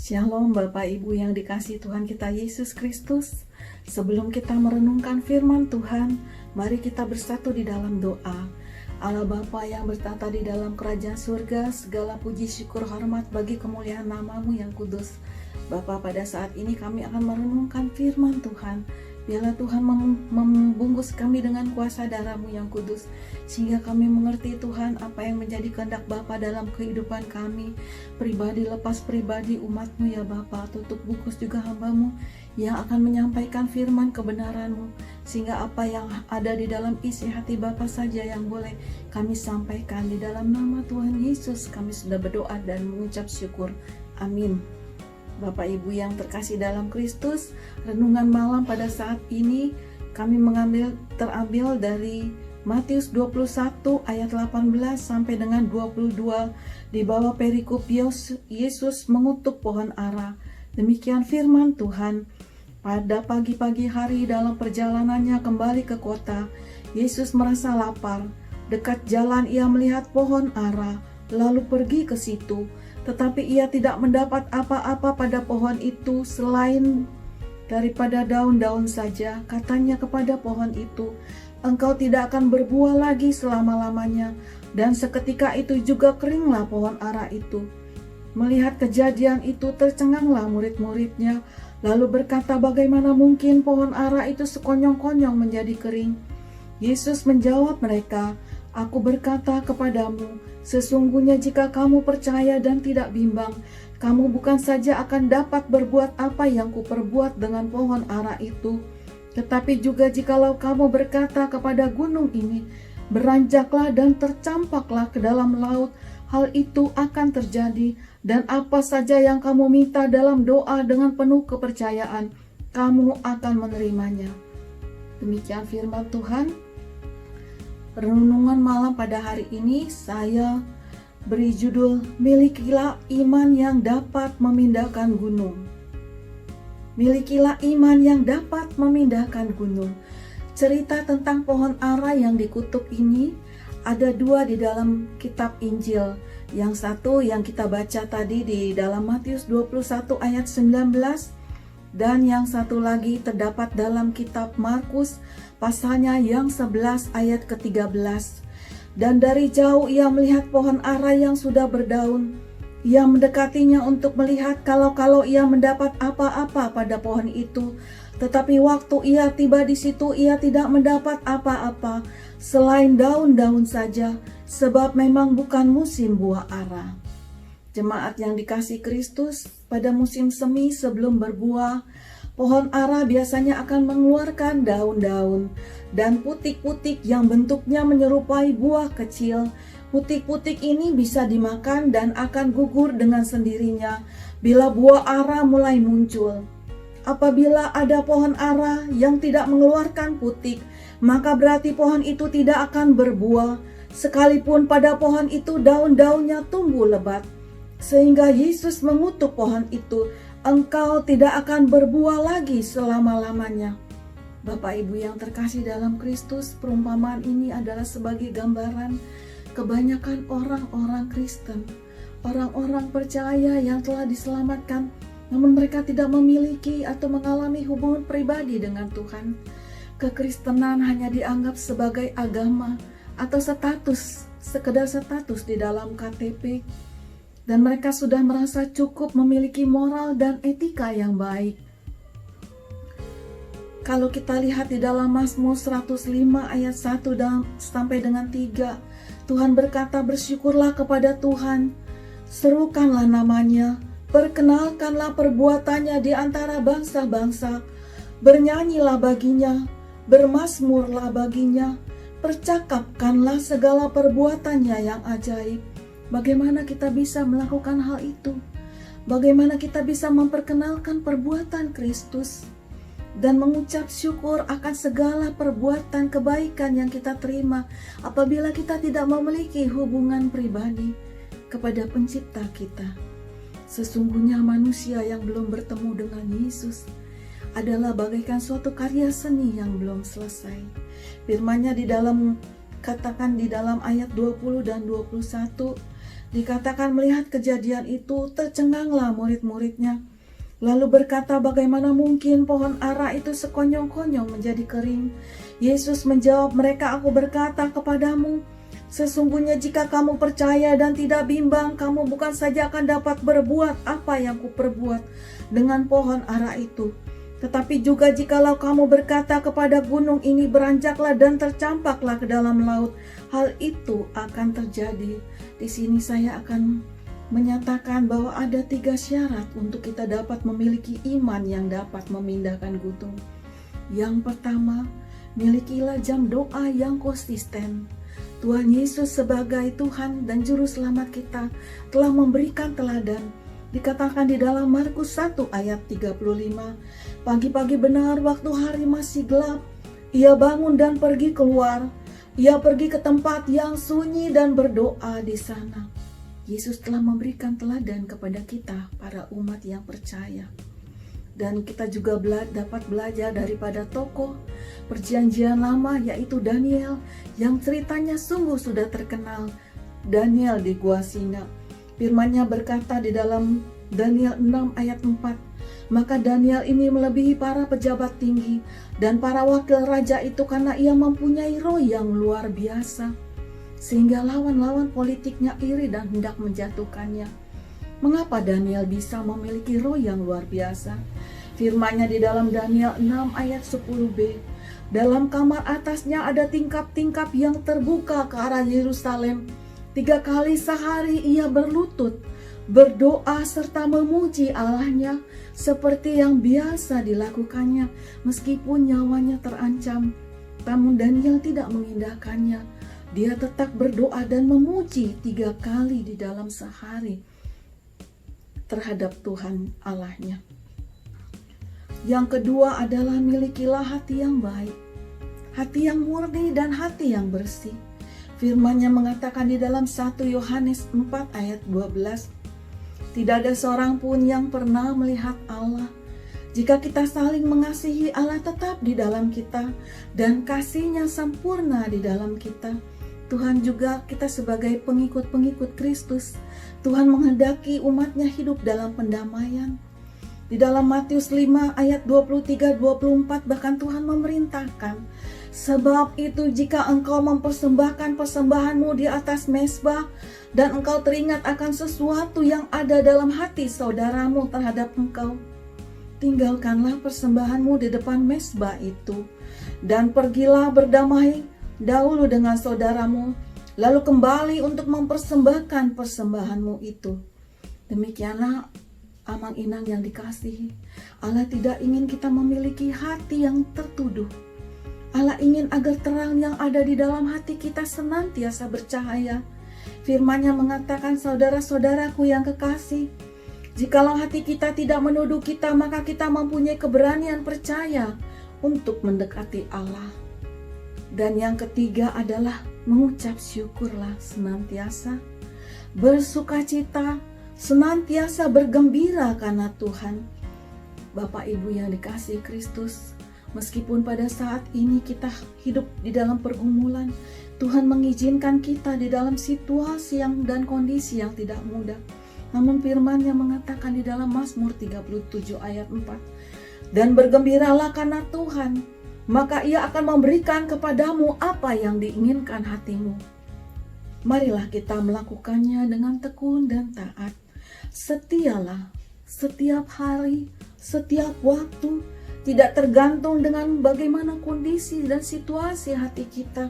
Shalom Bapak Ibu yang dikasihi Tuhan kita Yesus Kristus. Sebelum kita merenungkan firman Tuhan, mari kita bersatu di dalam doa. Allah Bapa yang bertata di dalam kerajaan surga, segala puji syukur hormat bagi kemuliaan nama-Mu yang kudus. Bapa, pada saat ini kami akan merenungkan firman Tuhan. Biarlah Tuhan membungkus kami dengan kuasa darah-Mu yang kudus, sehingga kami mengerti Tuhan apa yang menjadi kehendak Bapa dalam kehidupan kami, pribadi lepas pribadi umat-Mu ya Bapa. Tutup bungkus juga hamba-Mu yang akan menyampaikan firman kebenaran-Mu, sehingga apa yang ada di dalam isi hati Bapa saja yang boleh kami sampaikan. Di dalam nama Tuhan Yesus kami sudah berdoa dan mengucap syukur. Amin. Bapak Ibu yang terkasih dalam Kristus, renungan malam pada saat ini kami terambil dari Matius 21 ayat 18 sampai dengan 22 di bawah perikop Yesus mengutuk pohon ara. Demikian firman Tuhan. Pada pagi-pagi hari dalam perjalanannya kembali ke kota, Yesus merasa lapar. Dekat jalan ia melihat pohon ara, lalu pergi ke situ. Tetapi ia tidak mendapat apa-apa pada pohon itu selain daripada daun-daun saja. Katanya kepada pohon itu, "Engkau tidak akan berbuah lagi selama-lamanya." Dan seketika itu juga keringlah pohon ara itu. Melihat kejadian itu tercenganglah murid-muridnya, lalu berkata, "Bagaimana mungkin pohon ara itu sekonyong-konyong menjadi kering?" Yesus menjawab mereka, "Aku berkata kepadamu, sesungguhnya jika kamu percaya dan tidak bimbang, kamu bukan saja akan dapat berbuat apa yang kuperbuat dengan pohon ara itu, tetapi juga jikalau kamu berkata kepada gunung ini, beranjaklah dan tercampaklah ke dalam laut, hal itu akan terjadi. Dan apa saja yang kamu minta dalam doa dengan penuh kepercayaan, kamu akan menerimanya." Demikian firman Tuhan. Renungan malam pada hari ini saya beri judul "Milikilah iman yang dapat memindahkan gunung". Milikilah iman yang dapat memindahkan gunung. Cerita tentang pohon ara yang dikutuk ini ada dua di dalam kitab Injil. Yang satu yang kita baca tadi di dalam Matius 21 ayat 19, dan yang satu lagi terdapat dalam kitab Markus pasalnya yang 11 ayat ke-13. Dan dari jauh ia melihat pohon ara yang sudah berdaun. Ia mendekatinya untuk melihat kalau ia mendapat apa-apa pada pohon itu. Tetapi waktu ia tiba di situ, ia tidak mendapat apa-apa selain daun-daun saja, sebab memang bukan musim buah ara. Jemaat yang dikasihi Kristus, pada musim semi sebelum berbuah, pohon ara biasanya akan mengeluarkan daun-daun dan putik-putik yang bentuknya menyerupai buah kecil. Putik-putik ini bisa dimakan dan akan gugur dengan sendirinya bila buah ara mulai muncul. Apabila ada pohon ara yang tidak mengeluarkan putik, maka berarti pohon itu tidak akan berbuah, sekalipun pada pohon itu daun-daunnya tumbuh lebat. Sehingga Yesus mengutuk pohon itu, "Engkau tidak akan berbuah lagi selama-lamanya." Bapak Ibu yang terkasih dalam Kristus, perumpamaan ini adalah sebagai gambaran kebanyakan orang-orang Kristen, orang-orang percaya yang telah diselamatkan, namun mereka tidak memiliki atau mengalami hubungan pribadi dengan Tuhan. Kekristenan hanya dianggap sebagai agama atau sekedar status di dalam KTP. Dan mereka sudah merasa cukup memiliki moral dan etika yang baik. Kalau kita lihat di dalam Mazmur 105 ayat 1 sampai dengan 3, Tuhan berkata, "Bersyukurlah kepada Tuhan, serukanlah namanya, perkenalkanlah perbuatannya di antara bangsa-bangsa, bernyanyilah baginya, bermazmurlah baginya, percakapkanlah segala perbuatannya yang ajaib." Bagaimana kita bisa melakukan hal itu? Bagaimana kita bisa memperkenalkan perbuatan Kristus dan mengucap syukur akan segala perbuatan kebaikan yang kita terima apabila kita tidak memiliki hubungan pribadi kepada Pencipta kita? Sesungguhnya manusia yang belum bertemu dengan Yesus adalah bagaikan suatu karya seni yang belum selesai. Firman-Nya katakan di dalam ayat 20 dan 21, Dikatakan melihat kejadian itu, tercenganglah murid-muridnya. Lalu berkata, bagaimana mungkin pohon ara itu sekonyong-konyong menjadi kering? Yesus menjawab mereka, aku berkata kepadamu, sesungguhnya jika kamu percaya dan tidak bimbang, kamu bukan saja akan dapat berbuat apa yang kuperbuat dengan pohon ara itu, tetapi juga jikalau kamu berkata kepada gunung ini, beranjaklah dan tercampaklah ke dalam laut, hal itu akan terjadi. Di sini saya akan menyatakan bahwa ada 3 syarat untuk kita dapat memiliki iman yang dapat memindahkan gunung. Yang pertama, milikilah jam doa yang konsisten. Tuhan Yesus sebagai Tuhan dan Juru Selamat kita telah memberikan teladan. Dikatakan di dalam Markus 1 ayat 35, pagi-pagi benar waktu hari masih gelap, ia bangun dan pergi keluar. Ia pergi ke tempat yang sunyi dan berdoa di sana. Yesus telah memberikan teladan kepada kita, para umat yang percaya. Dan kita juga dapat belajar daripada tokoh Perjanjian Lama, yaitu Daniel, yang ceritanya sungguh sudah terkenal. Daniel di Gua Singa. Firman-Nya berkata di dalam Daniel 6 ayat 4, maka Daniel ini melebihi para pejabat tinggi dan para wakil raja itu karena ia mempunyai roh yang luar biasa, sehingga lawan-lawan politiknya iri dan hendak menjatuhkannya. Mengapa Daniel bisa memiliki roh yang luar biasa? Firman-Nya di dalam Daniel 6 ayat 10b, dalam kamar atasnya ada tingkap-tingkap yang terbuka ke arah Yerusalem. 3 kali sehari ia berlutut, berdoa serta memuji Allahnya seperti yang biasa dilakukannya meskipun nyawanya terancam. Namun Daniel tidak mengindahkannya. Dia tetap berdoa dan memuji 3 kali di dalam sehari terhadap Tuhan Allahnya. Yang kedua adalah milikilah hati yang baik, hati yang murni dan hati yang bersih. Firman-Nya mengatakan di dalam 1 Yohanes 4 ayat 12, tidak ada seorang pun yang pernah melihat Allah. Jika kita saling mengasihi, Allah tetap di dalam kita dan kasih-Nya sempurna di dalam kita. Tuhan juga kita sebagai pengikut-pengikut Kristus, Tuhan menghendaki umat-Nya hidup dalam pendamaian. Di dalam Matius 5 ayat 23-24 bahkan Tuhan memerintahkan, sebab itu jika engkau mempersembahkan persembahanmu di atas mezbah dan engkau teringat akan sesuatu yang ada dalam hati saudaramu terhadap engkau, tinggalkanlah persembahanmu di depan mezbah itu dan pergilah berdamai dahulu dengan saudaramu, lalu kembali untuk mempersembahkan persembahanmu itu. Demikianlah amang inang yang dikasihi. Allah tidak ingin kita memiliki hati yang tertuduh. Allah ingin agar terang yang ada di dalam hati kita senantiasa bercahaya. Firman-Nya mengatakan, saudara-saudaraku yang kekasih, jikalau hati kita tidak menuduh kita, maka kita mempunyai keberanian percaya untuk mendekati Allah. Dan yang ketiga adalah mengucap syukurlah senantiasa, bersukacita, senantiasa bergembira karena Tuhan. Bapak Ibu yang dikasihi Kristus, meskipun pada saat ini kita hidup di dalam pergumulan, Tuhan mengizinkan kita di dalam situasi dan kondisi yang tidak mudah. Namun firman-Nya mengatakan di dalam Mazmur 37 ayat 4, dan bergembiralah karena Tuhan, maka Ia akan memberikan kepadamu apa yang diinginkan hatimu. Marilah kita melakukannya dengan tekun dan taat. Setialah setiap hari, setiap waktu, tidak tergantung dengan bagaimana kondisi dan situasi hati kita.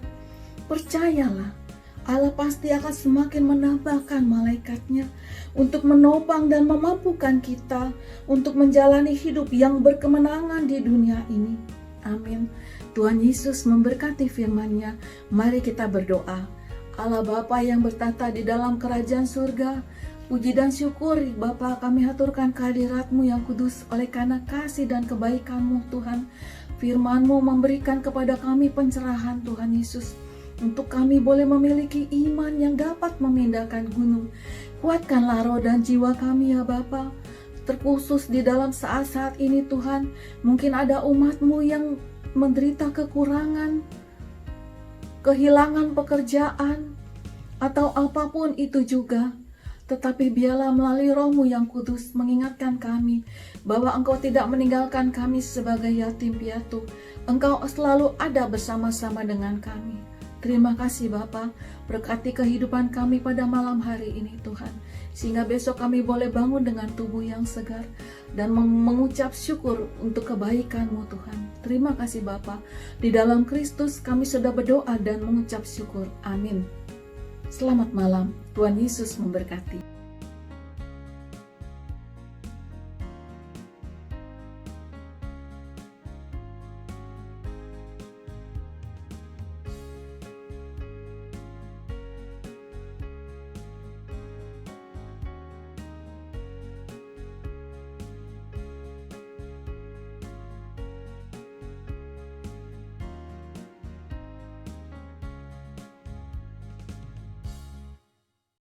Percayalah, Allah pasti akan semakin menambahkan malaikat-Nya untuk menopang dan memampukan kita untuk menjalani hidup yang berkemenangan di dunia ini. Amin. Tuhan Yesus memberkati firman-Nya. Mari kita berdoa. Allah Bapa yang bertata di dalam kerajaan surga, puji dan syukur Bapa kami haturkan kehadirat-Mu yang kudus oleh karena kasih dan kebaikan-Mu Tuhan. Firman-Mu memberikan kepada kami pencerahan Tuhan Yesus, untuk kami boleh memiliki iman yang dapat memindahkan gunung. Kuatkanlah roh dan jiwa kami ya Bapa, terkhusus di dalam saat-saat ini Tuhan. Mungkin ada umat-Mu yang menderita kekurangan, kehilangan pekerjaan, atau apapun itu juga. tetapi biarlah melalui Roh-Mu yang kudus mengingatkan kami bahwa Engkau tidak meninggalkan kami sebagai yatim piatu. Engkau selalu ada bersama-sama dengan kami. Terima kasih Bapa, berkati kehidupan kami pada malam hari ini Tuhan, sehingga besok kami boleh bangun dengan tubuh yang segar dan mengucap syukur untuk kebaikan-Mu Tuhan. Terima kasih Bapa, di dalam Kristus kami sudah berdoa dan mengucap syukur. Amin. Selamat malam, Tuhan Yesus memberkati.